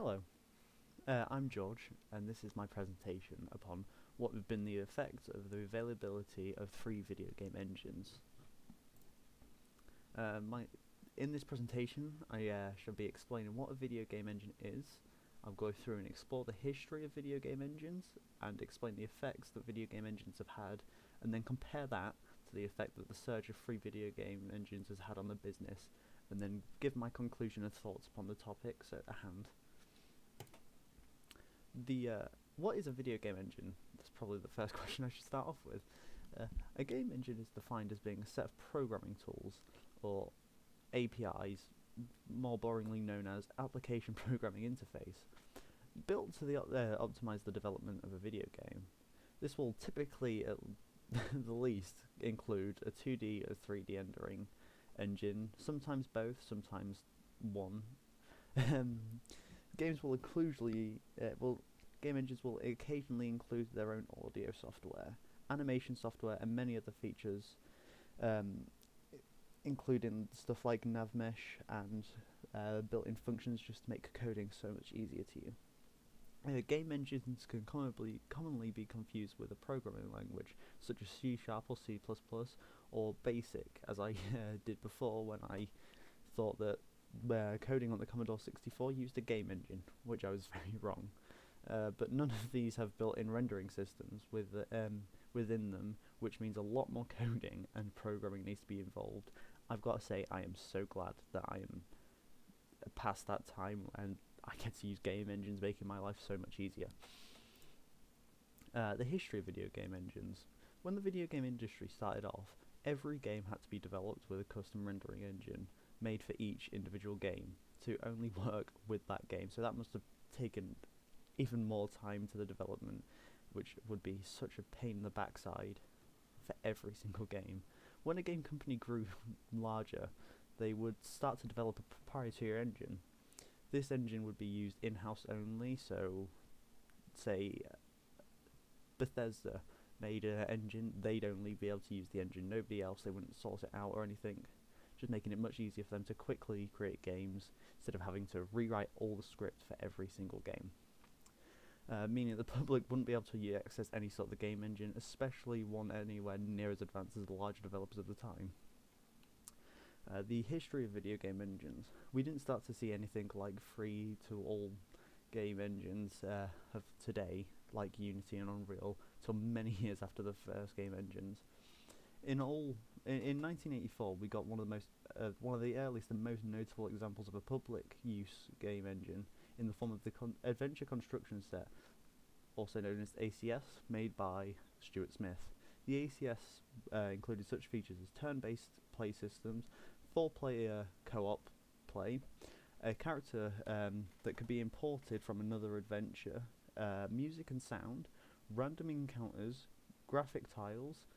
Hello, I'm George, and this is my presentation upon what have been the effects of the availability of three video game engines. In this presentation, I shall be explaining what a video game engine is. I'll go through and explore the history of video game engines, and explain the effects that video game engines have had, and then compare that to the effect that the surge of free video game engines has had on the business, and then give my conclusion and thoughts upon the topics at hand. What is a video game engine? That's probably the first question I should start off with. A game engine is defined as being a set of programming tools, or APIs, more boringly known as Application Programming Interface, built to optimize the development of a video game. This will typically, at the least, include a 2D or 3D rendering engine, sometimes both, sometimes one. Games will game engines will occasionally include their own audio software, animation software, and many other features, including stuff like NavMesh and built-in functions just to make coding so much easier to you. Game engines can commonly be confused with a programming language, such as C# or C++, or BASIC, as I did before when I thought that coding on the Commodore 64 used a game engine, which I was very wrong. But none of these have built-in rendering systems within them, which means a lot more coding and programming needs to be involved. I've got to say, I am so glad that I am past that time and I get to use game engines, making my life so much easier. The history of video game engines. When the video game industry started off, every game had to be developed with a custom rendering engine made for each individual game to only work with that game. So that must have taken even more time to the development, which would be such a pain in the backside for every single game. When a game company grew larger, they would start to develop a proprietary engine. This engine would be used in-house only, so say Bethesda made an engine, they'd only be able to use the engine, nobody else, they wouldn't source it out or anything, just making it much easier for them to quickly create games instead of having to rewrite all the script for every single game. Meaning the public wouldn't be able to access any sort of game engine, especially one anywhere near as advanced as the larger developers of the time. The history of video game engines. We didn't start to see anything like free-to-all game engines of today, like Unity and Unreal, till many years after the first game engines. In 1984, we got one of the earliest and most notable examples of a public use game engine in the form of the Adventure Construction Set, also known as ACS, made by Stuart Smith. The ACS included such features as turn-based play systems, 4-player co-op play, a character that could be imported from another adventure, music and sound, random encounters, graphic tiles,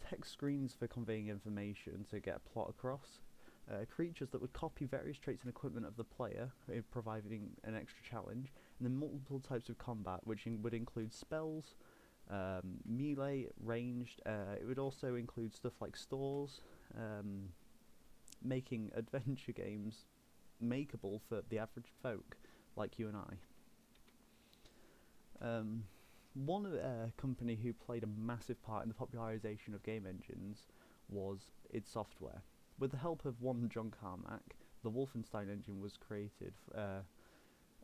text screens for conveying information to get a plot across, creatures that would copy various traits and equipment of the player, providing an extra challenge, and then multiple types of combat, which would include spells, melee, ranged. It would also include stuff like stores, making adventure games makeable for the average folk like you and I. One company who played a massive part in the popularization of game engines was id Software. With the help of one John Carmack, the Wolfenstein engine was created,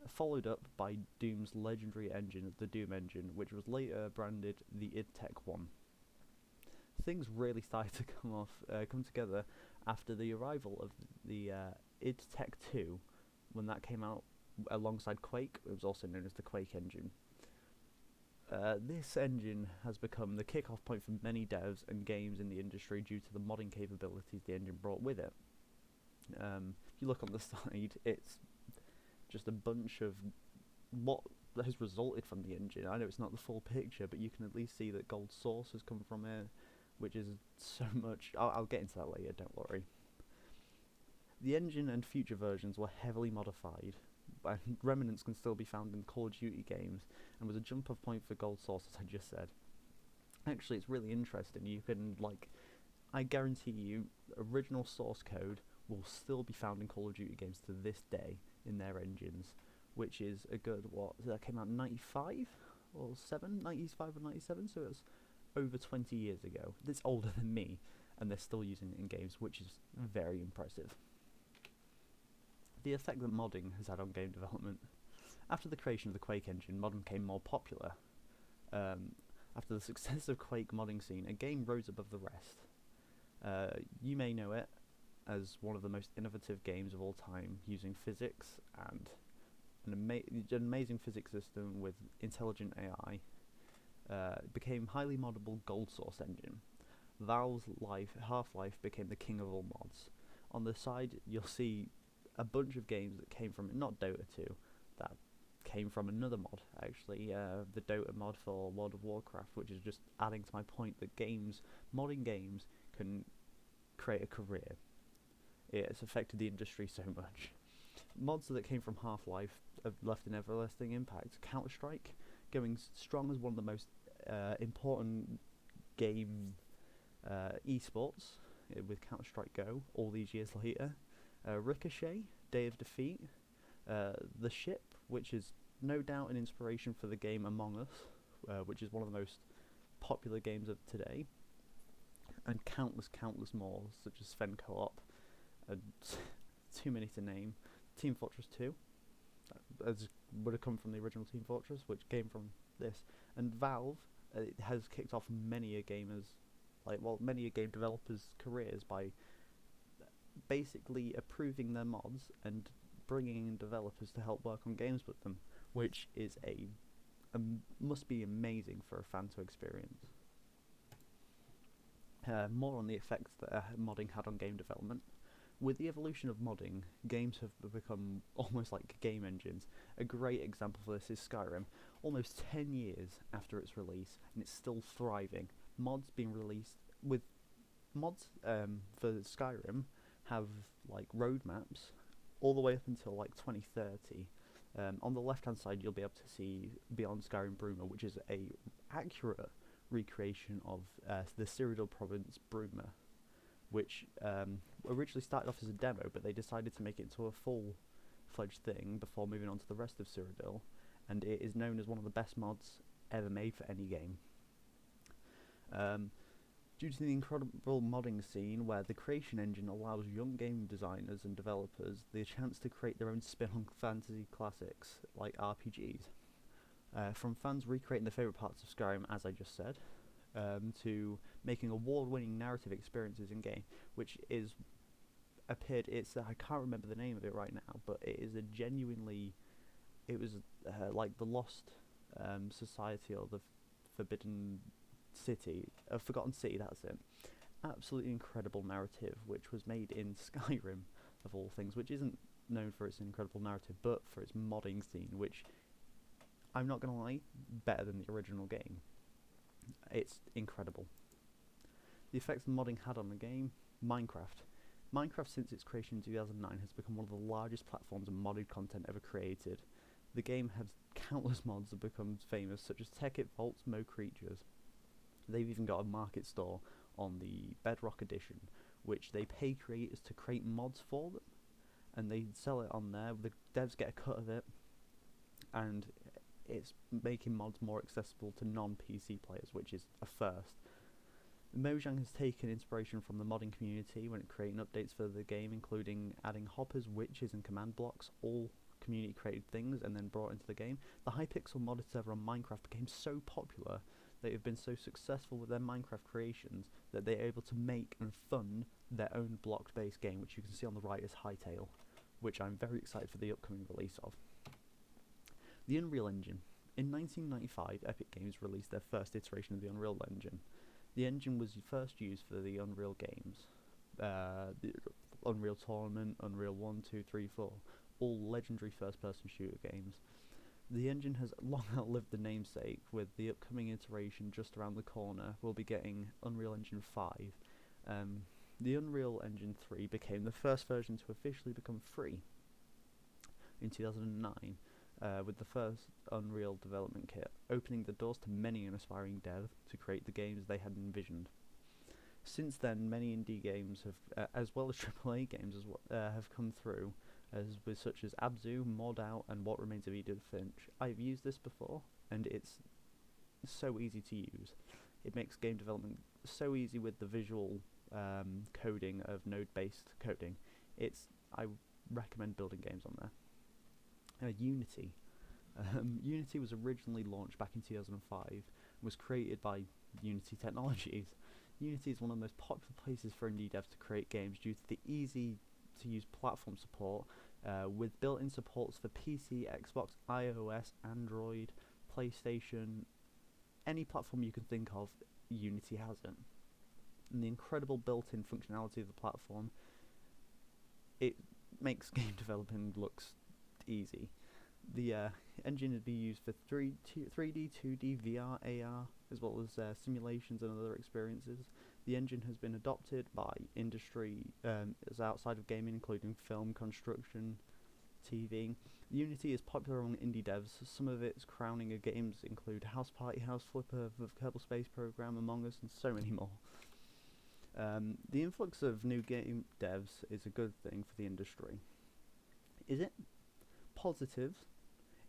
followed up by Doom's legendary engine, the Doom engine, which was later branded the id Tech 1. Things really started to come together after the arrival of the id Tech 2, when that came out alongside Quake. It was also known as the Quake engine. This engine has become the kick-off point for many devs and games in the industry due to the modding capabilities the engine brought with it. If you look on the side, it's just a bunch of what has resulted from the engine. I know it's not the full picture, but you can at least see that Gold Source has come from it, which is so much. I'll get into that later, don't worry. The engine and future versions were heavily modified, and remnants can still be found in Call of Duty games, and was a jump-off point for Gold Source, as I just said. Actually, it's really interesting. You can, I guarantee you, original source code will still be found in Call of Duty games to this day in their engines, which is a good, that came out in 95 or 7, 95 or 97, so it was over 20 years ago. It's older than me, and they're still using it in games, which is very impressive. The effect that modding has had on game development. After the creation of the Quake engine, modding became more popular. After the success of Quake modding scene, a game rose above the rest. You may know it as one of the most innovative games of all time, using physics and an amazing physics system with intelligent AI. Became highly moddable Gold Source engine. Valve's Half-Life became the king of all mods. On the side, you'll see a bunch of games that came from it, not Dota 2, that came from another mod, actually, the Dota mod for World of Warcraft, which is just adding to my point that modding games can create a career. It's affected the industry so much. Mods that came from Half-Life have left an everlasting impact. Counter-Strike, going strong as one of the most important game esports with Counter-Strike Go all these years later. Ricochet, Day of Defeat, The Ship, which is no doubt an inspiration for the game Among Us, which is one of the most popular games of today, and countless more, such as Sven Co-op, too many to name. Team Fortress 2, as would have come from the original Team Fortress, which came from this, and Valve has kicked off many a game developers' careers by basically approving their mods and bringing in developers to help work on games with them, which is must be amazing for a fan to experience. More on the effects that modding had on game development. With the evolution of modding, games have become almost like game engines. A great example for this is Skyrim. Almost 10 years after its release, and it's still thriving. Mods being released with mods for Skyrim have like roadmaps all the way up until like 2030. On the left hand side, you'll be able to see Beyond Skyrim Bruma, which is a accurate recreation of the Cyrodiil province Bruma, which originally started off as a demo, but they decided to make it into a full-fledged thing before moving on to the rest of Cyrodiil, and it is known as one of the best mods ever made for any game. Due to the incredible modding scene, where the creation engine allows young game designers and developers the chance to create their own spin on fantasy classics, like RPGs. From fans recreating their favourite parts of Skyrim, as I just said, to making award-winning narrative experiences in game, which appeared. I can't remember the name of it right now, but it is it was like the Lost Society or the Forbidden City, Forgotten City. That's it. Absolutely incredible narrative, which was made in Skyrim, of all things, which isn't known for its incredible narrative, but for its modding scene, which, I'm not gonna lie, better than the original game. It's incredible. The effects the modding had on the game. Minecraft, since its creation in 2009, has become one of the largest platforms of modded content ever created. The game has countless mods that become famous, such as Tekkit Vaults, Mo Creatures. They've even got a market store on the Bedrock Edition, which they pay creators to create mods for them, and they sell it on there. The devs get a cut of it, and it's making mods more accessible to non-PC players, which is a first. Mojang has taken inspiration from the modding community when creating updates for the game, including adding hoppers, witches, and command blocks, all community-created things, and then brought into the game. The Hypixel modded server on Minecraft became so popular, they have been so successful with their Minecraft creations, that they're able to make and fund their own block-based game, which you can see on the right is Hytale, which I'm very excited for the upcoming release of. The Unreal Engine. In 1995, Epic Games released their first iteration of the Unreal Engine. The engine was first used for the Unreal games, the Unreal Tournament, Unreal 1, 2, 3, 4, all legendary first-person shooter games. The engine has long outlived the namesake, with the upcoming iteration just around the corner. We'll be getting Unreal Engine 5. The Unreal Engine 3 became the first version to officially become free in 2009. With the first Unreal development kit, opening the doors to many an aspiring dev to create the games they had envisioned. Since then, many indie games have, as well as AAA games, have come through, as with such as Abzu, Mod Out, and What Remains of Edith Finch. I've used this before, and it's so easy to use. It makes game development so easy with the visual coding of node-based coding. I recommend building games on there. Unity. Unity was originally launched back in 2005 and was created by Unity Technologies. Unity is one of the most popular places for indie devs to create games due to the easy-to-use platform support, with built-in supports for PC, Xbox, iOS, Android, PlayStation, any platform you can think of. Unity has it. And the incredible built-in functionality of the platform, it makes game developing looks easy. The engine would be used for 3D, 2D, VR, AR, as well as simulations and other experiences. The engine has been adopted by industry as outside of gaming, including film, construction, TV. Unity is popular among indie devs. Some of its crowning games include House Party, House Flipper, the Kerbal Space Program, Among Us, and so many more. The influx of new game devs is a good thing for the industry. Is it? Positive.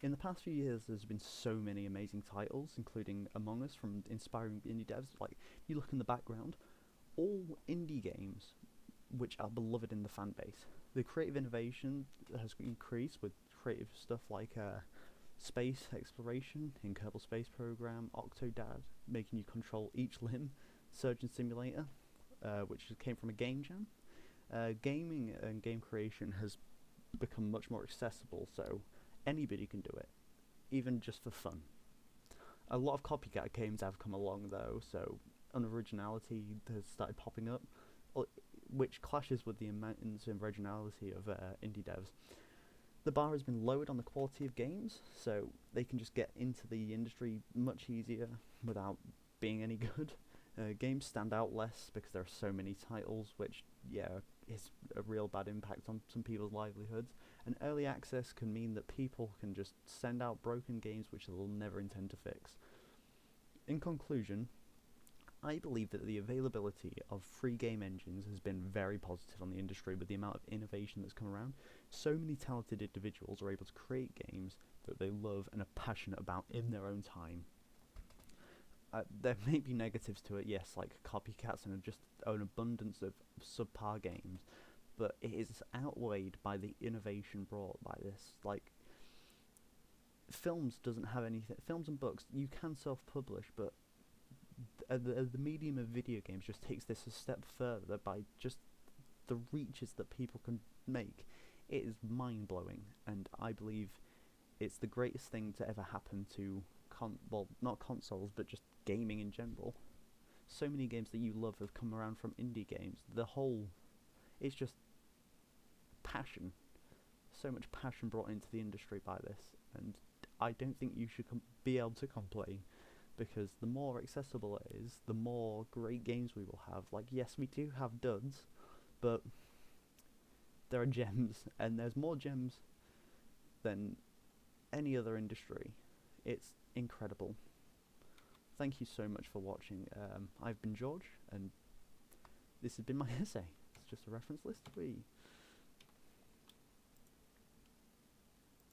In the past few years, there's been so many amazing titles, including Among Us from inspiring indie devs. Like, you look in the background, all indie games which are beloved in the fan base. The creative innovation has increased with creative stuff like space exploration in Kerbal Space Program, Octodad, making you control each limb, Surgeon Simulator, which came from a game jam. Gaming and game creation has become much more accessible, so anybody can do it, even just for fun. A lot of copycat games have come along though, so unoriginality has started popping up, which clashes with the immense originality of indie devs. The bar has been lowered on the quality of games, so they can just get into the industry much easier without being any good. Games stand out less because there are so many titles, which, is a real bad impact on some people's livelihoods. And early access can mean that people can just send out broken games which they'll never intend to fix. In conclusion, I believe that the availability of free game engines has been very positive on the industry with the amount of innovation that's come around. So many talented individuals are able to create games that they love and are passionate about in their own time. There may be negatives to it, yes, like copycats and just an abundance of subpar games, but it is outweighed by the innovation brought by this. Like, films doesn't have anything. Films and books, you can self-publish, but the medium of video games just takes this a step further by just the reaches that people can make. It is mind-blowing, and I believe it's the greatest thing to ever happen to not consoles, but just gaming in general. So many games that you love have come around from indie games. It's just passion. So much passion brought into the industry by this, and I don't think you should be able to complain, because the more accessible it is, the more great games we will have. Like, yes, we do have duds, but there are gems, and there's more gems than any other industry. It's incredible. Thank you so much for watching. I've been George, and this has been my essay. It's just a reference list.